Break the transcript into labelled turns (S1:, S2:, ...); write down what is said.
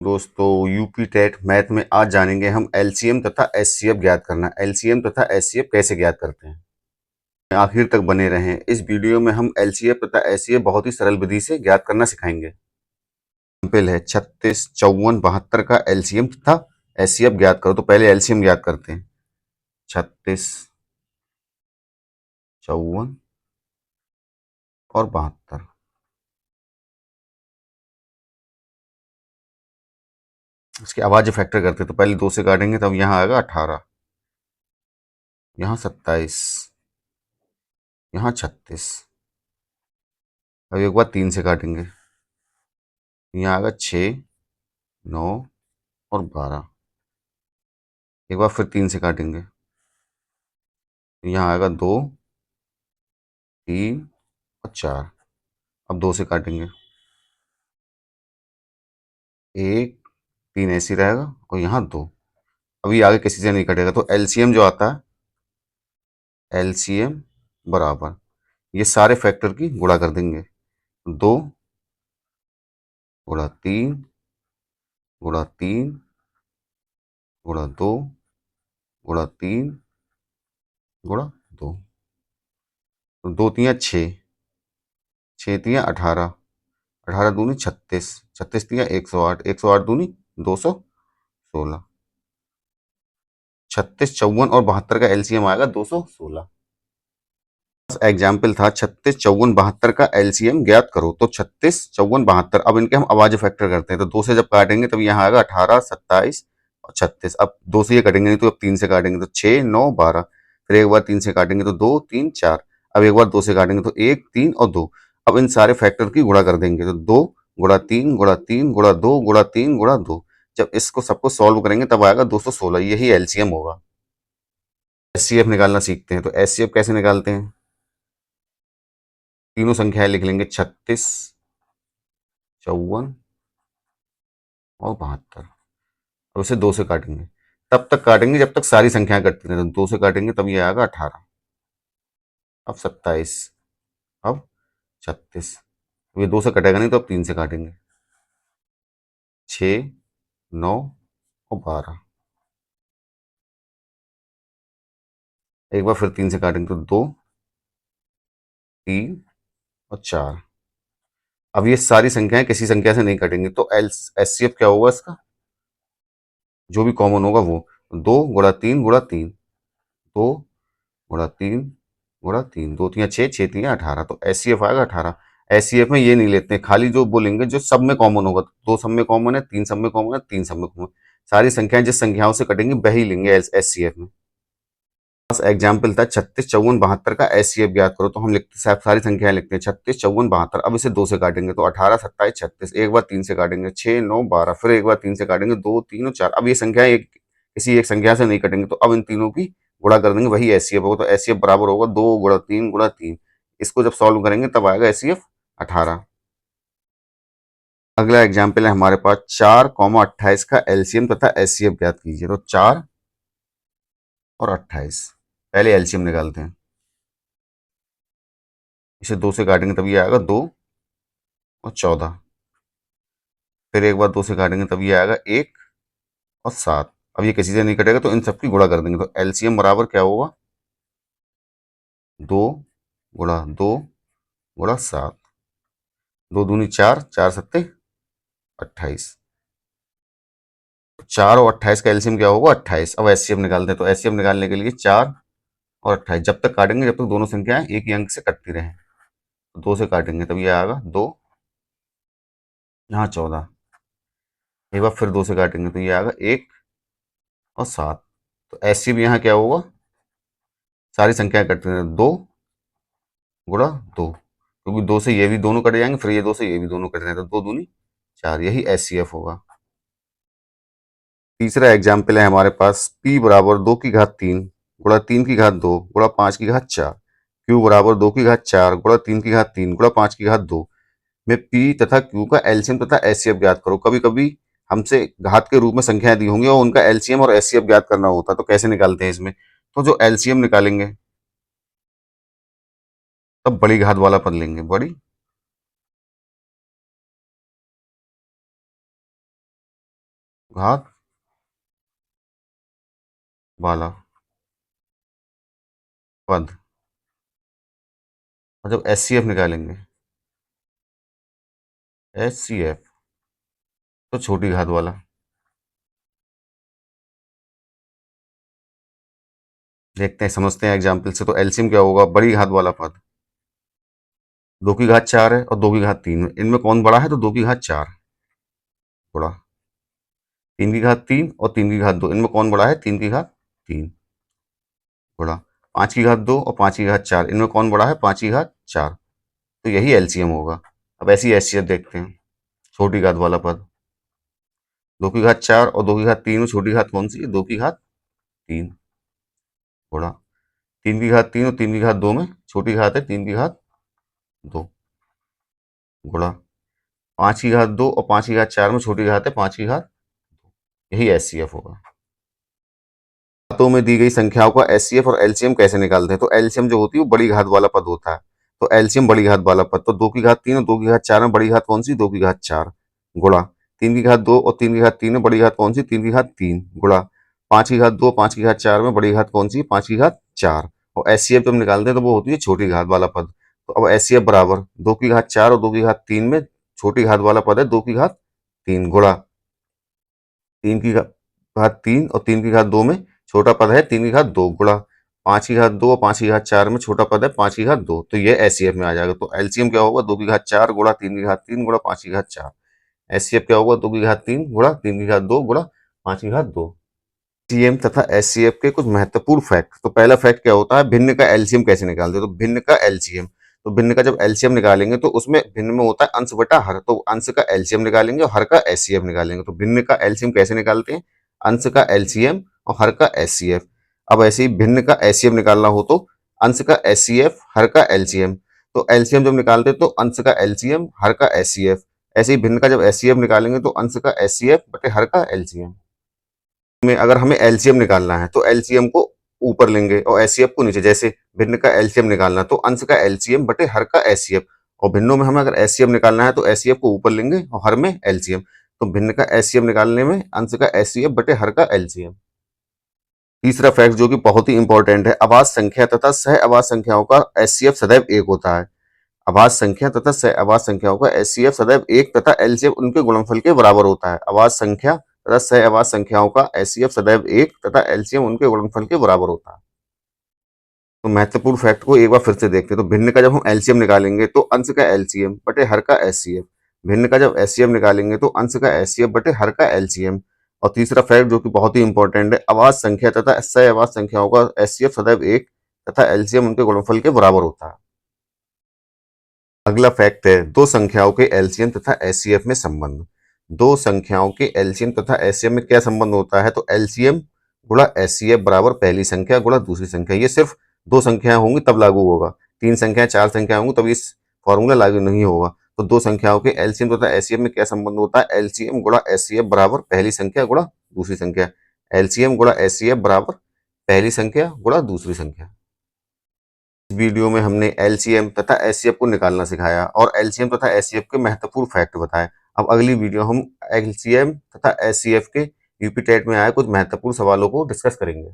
S1: दोस्तों UP TET math में आज जानेंगे हम एलसीएम तथा एचसीएफ ज्ञात करना। एलसीएम तथा एचसीएफ कैसे ज्ञात करते हैं, आखिर तक बने रहें। इस वीडियो में हम एलसीएफ तथा एचसीएफ बहुत ही सरल विधि से ज्ञात करना सिखाएंगे। एग्जाम्पल है 36, 54, 72 का एलसीएम तथा एचसीएफ ज्ञात करो। तो पहले एलसीएम ज्ञात करते हैं। 36, 54 और 72। इसके अभाज्य फैक्टर करते हैं। तो पहले 2 से काटेंगे तब यहाँ आएगा 18, यहाँ 27, यहाँ 36। अब एक बार 3 से काटेंगे, यहाँ आएगा 6, 9 और 12। एक बार फिर 3 से काटेंगे, यहाँ आएगा 2, 3 और 4। अब 2 से काटेंगे, 1, 3 ऐसे ही रहेगा और यहाँ 2। अभी आगे किसी से नहीं कटेगा। तो एलसीएम जो आता है, एलसीएम बराबर ये सारे फैक्टर की गुणा कर देंगे। 2 गुणा 3 गुणा 3 गुणा 2 गुणा 3 गुणा 2। तो 2 तियाँ 6, 6 तियाँ 18, 18 दूनी 36, 36 तियाँ 108, 108 दूनी 216। 36, 54 और 72 का एलसीएम आएगा 216। एग्जाम्पल था 36, 54, 72 का एलसीएम ज्ञात करो। तो 36, 54, 72। अब इनके हम अभाज्य फैक्टर करते हैं। तो 2 से जब काटेंगे तब यहाँ आएगा 18, 27 और 36। अब 2 से ये कटेंगे नहीं तो अब 3 से काटेंगे तो 6, 9, 12। फिर एक बार 3 से काटेंगे तो 2, 3, 4। अब एक बार 2 से काटेंगे तो 1, 3 और 2। अब इन सारे फैक्टर की गुणा कर देंगे। तो 2 गुणा 3 गुणा 3 गुणा 2 गुणा 3 गुणा 2। जब इसको सबको सॉल्व करेंगे तब आएगा 216। यही एलसीएम होगा। एचसीएफ निकालना सीखते हैं। तो एचसीएफ कैसे निकालते हैं, तीनों संख्याएं लिख लेंगे, 36, 54 और 72। अब इसे 2 से काटेंगे, तब तक काटेंगे जब तक सारी संख्याएं कटती रहें। तो 2 से काटेंगे तब ये आएगा 18, अब 27, अब 36। अब ये 2 से कटेगा नहीं तो अब 3 से काटेंगे, 6, 9 और 12। एक बार फिर 3 से काटेंगे तो 2, 3 और 4। अब ये सारी संख्याएं किसी संख्या से नहीं कटेंगी। तो एल एचसीएफ क्या होगा इसका, जो भी कॉमन होगा वो 2 गुणा 3 गुणा 3, 2 गुणा 3 गुणा 3, 2 तियाँ 6, 6 तियाँ 18। तो एचसीएफ आएगा 18। एचसीएफ में ये नहीं लेते हैं, खाली जो बोलेंगे जो सब में कॉमन होगा। 2 सब में कॉमन है, 3 सब में कॉमन है, 3 सब में कॉमन। सारी संख्याएं जिस संख्याओं से कटेंगी वही लेंगे एचसीएफ में। बस एग्जाम्पल था 36, 54, 72 का एचसीएफ ज्ञात करो। तो हम लिखते सारी संख्याएं लिखते हैं, 36, 54, 72। अब इसे 2 से काटेंगे तो 18, 27, 36। एक बार 3 से काटेंगे, 6, 9, 12। फिर एक बार 3 से काटेंगे, 2, 3 और 4। अब ये संख्याएं किसी एक संख्या से नहीं कटेंगे। तो अब इन तीनों की गुणा कर देंगे, वही एचसीएफ होगा। तो एचसीएफ बराबर होगा 2 गुणा 3 गुणा 3। इसको जब सॉल्व करेंगे तब आएगा एचसीएफ 18। अगला एग्जाम्पल है हमारे पास 4, 28 का एलसीएम तथा एचसीएफ ज्ञात कीजिए। तो 4 और 28, पहले एलसीएम निकालते हैं। इसे 2 से काटेंगे तब ये आएगा 2 और 14। फिर एक बार 2 से काटेंगे तब ये आएगा 1 और 7। अब ये किसी से नहीं कटेगा तो इन सबकी गुणा कर देंगे। तो एलसीएम बराबर क्या होगा, 2 गुणा 2 गुणा 7। 2 दूनी 4, 4 सत्ते 28। 4 और 28 का एलसीएम क्या होगा, 28। अब एचसीएफ निकालते हैं। तो एचसीएफ निकालने के लिए 4 और 28 जब तक काटेंगे जब तक दोनों संख्याएं एक ही अंक से कटती रहें। तो 2 से काटेंगे तब ये आएगा 2, यहाँ 14। एक बार फिर 2 से काटेंगे तो ये आएगा 1 और 7। तो एचसीएफ यहाँ क्या होगा, सारी संख्याएं कटती रहें, 2 गुणा 2, क्योंकि 2 से ये भी दोनों कट जाएंगे, फिर ये 2 से ये भी दोनों कट जाएंगे। तो 2 दूनी 4, यही एचसीएफ होगा। तीसरा एग्जाम्पल है हमारे पास, p बराबर 2 की घात 3 गुणा 3 की घात 2 गुणा 5 की घात 4, q बराबर 2 की घात 4 गुणा 3 की घात 3 गुणा 5 की घात 2 में p तथा q का एलसीएम तथा एचसीएफ ज्ञात करो। कभी कभी हमसे घात के रूप में संख्याएं दी होंगी और उनका एलसीएम और एचसीएफ ज्ञात करना होता है। तो कैसे निकालते हैं इसमें, तो जो एलसीएम निकालेंगे तब बड़ी घात वाला पद लेंगे, बड़ी घात वाला पद। और जब एचसीएफ निकालेंगे, एचसीएफ तो छोटी घात वाला। देखते हैं, समझते हैं एग्जाम्पल से। तो एलसीएम क्या होगा, बड़ी घात वाला पद। 2 की घात 4 है और 2 की घात 3 है, इनमें कौन बड़ा है, तो 2 की घात 4 बड़ा। 3 की घात 3 और 3 की घात 2, इनमें कौन बड़ा है, 3 की घात 3 बड़ा। 5 की घात 2 और 5 की घात 4, इनमें कौन बड़ा है, 5 की घात 4। तो यही एलसीएम होगा। अब ऐसी एचसीएफ देखते हैं, छोटी घात वाला पद। 2 की घात 4 और 2 की घात 3 में छोटी घात कौन सी है, 2 की घात 3 बड़ा। 3 की घात 3 और 3 की घात 2 में छोटी घात है 3 की घात 2 गुणा। 5 की घात 2 और 5 की घात 4 में छोटी घात है 5 की घात। यही एचसीएफ होगा। घातों में दी गई संख्याओं का एचसीएफ और एलसीएम कैसे निकालते हैं। तो एलसीएम जो होती है वो बड़ी घात वाला पद होता है। तो एलसीएम बड़ी घात वाला पद, तो 2 की घात 3 और 2 की घात 4 में बड़ी घात कौन सी, 2 की घात 4 गुणा। 3 की घात 2 और 3 की घात 3 में बड़ी घात कौन सी, 3 की घात 3 गुणा। 5 की घात 2 5 की घात 4 में बड़ी घात कौन सी, 5 की घात 4। और एचसीएफ जब निकालते हैं तो वो होती है छोटी घात वाला पद। तो अब एचसीएफ बराबर 2 की घात 4 और 2 की घात 3 में छोटी घात वाला पद है 2 की घात 3 गुणा। 3 की घात 3 और 3 की घात 2 में छोटा पद है 3 की घात 2 गुणा। 5 की घात 2 और 5 की घात 4 में छोटा पद है 5 की घात 2। तो ये एचसीएफ में आ जाएगा। तो एलसीएम क्या होगा, 2 की घात 4 गुणा 3 की घात 3 गुणा 5 की घात 4। एचसीएफ क्या होगा, 2 की घात 3 गुणा 3 की घात 2 गुणा 5 की घात 2। एलसीएम तथा एचसीएफ के कुछ महत्वपूर्ण फैक्ट। तो पहला फैक्ट क्या होता है, भिन्न का एलसीएम कैसे निकालते हैं। तो भिन्न का एलसीएम, तो भिन्न का जब एलसीएम निकालेंगे तो उसमें भिन्न में होता है अंश बटा हर। तो अंश का एलसीएम निकालेंगे और हर का एचसीएफ निकालेंगे। तो भिन्न का एलसीएम कैसे निकालते हैं, अंश का एलसीएम और हर का एचसीएफ। अब ऐसे ही भिन्न का एचसीएफ निकालना हो तो अंश का एचसीएफ हर का एलसीएम। तो एलसीएम जब निकालते हैं तो अंश का एलसीएम हर का एचसीएफ। ऐसे ही भिन्न का जब एचसीएफ निकालेंगे तो अंश का एचसीएफ बटे हर का एलसीएम। में अगर हमें एलसीएम निकालना है तो एलसीएम को ऊपर लेंगे और एचसीएफ को नीचे। जैसे भिन्न का एलसीएम निकालना तो अंश का एलसीएम बटे हर का एचसीएफ। और भिन्नों में हमें अगर एचसीएफ निकालना है तो एचसीएफ को ऊपर लेंगे और हर में एलसीएम। तो भिन्न का एचसीएफ निकालने में अंश का एचसीएफ बटे हर का एलसीएम। तीसरा फैक्ट जो कि बहुत ही इंपॉर्टेंट है, अभाज्य संख्या तथा सह अभाज्य संख्याओं का एचसीएफ सदैव 1 होता है। अभाज्य संख्या तथा सह अभाज्य संख्याओं का एचसीएफ सदैव 1 तथा एलसीएम उनके गुणनफल के बराबर होता है। अभाज्य संख्या तथा सह अभाज्य संख्याओं का एचसीएफ सदैव 1 तथा एलसीएम उनके गुणनफल के बराबर होता है। तो महत्वपूर्ण फैक्ट को एक बार फिर से देखते हैं। तो भिन्न का जब हम एलसीएम निकालेंगे तो अंश का एलसीएम बटे हर का एचसीएफ। भिन्न का जब एचसीएफ निकालेंगे तो अंश का एचसीएफ बटे हर का एलसीएम। और तीसरा फैक्ट जो कि बहुत ही इंपॉर्टेंट है, अभाज्य संख्या तथा सह अभाज्य संख्याओं का एचसीएफ सदैव 1 तथा एलसीएम उनके गुणनफल के बराबर होता है। अगला फैक्ट है दो संख्याओं के एलसीएम तथा एचसीएफ में संबंध। दो संख्याओं के एलसीएम तथा एचसीएफ में क्या संबंध होता है, तो एलसीएम गुणा एचसीएफ बराबर पहली संख्या गुणा दूसरी संख्या। ये सिर्फ दो संख्याएं होंगी तब लागू होगा, 3 संख्याएं 4 संख्याएं होंगी तब इस फॉर्मूला लागू नहीं होगा। तो दो संख्याओं के एलसीएम तथा एचसीएफ में क्या संबंध होता है, एलसीएम गुणा एचसीएफ बराबर पहली संख्या गुणा दूसरी संख्या। एलसीएम गुणा एचसीएफ बराबर पहली संख्या गुणा दूसरी संख्या। इस वीडियो में हमने एलसीएम तथा एचसीएफ को निकालना सिखाया और एलसीएम तथा एचसीएफ के महत्वपूर्ण फैक्ट बताए। अब अगली वीडियो हम एलसीएम तथा एचसीएफ के यूपी टेट में आए कुछ महत्वपूर्ण सवालों को डिस्कस करेंगे।